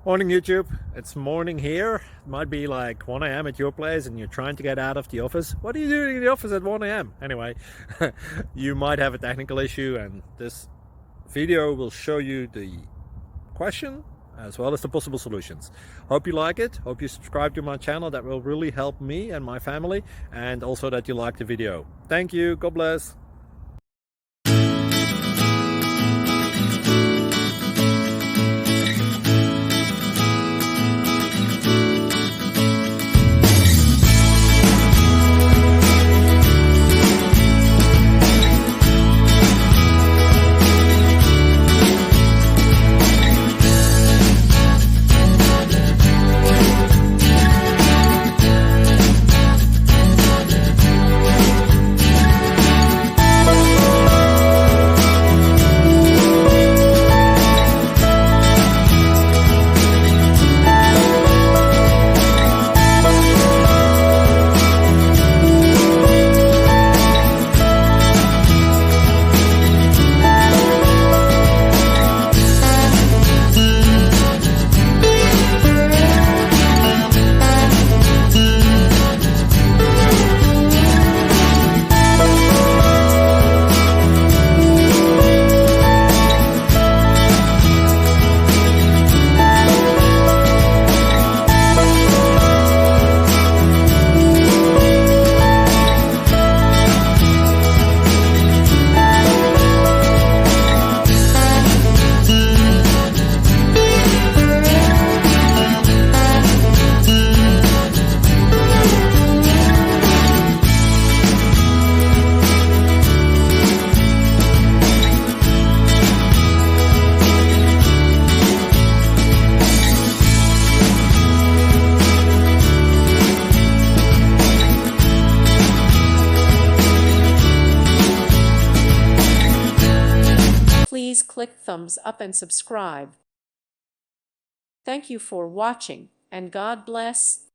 Morning YouTube, it's morning here. It might be like 1 a.m. at your place and you're trying to get out of the office. What are you doing in the office at 1 a.m.? Anyway, you might have a technical issue and this video will show you the question as well as the possible solutions. Hope you like it, hope you subscribe to my channel. That will really help me and my family, and also that you like the video. Thank you, God bless. Please click thumbs up and subscribe. Thank you for watching, and God bless.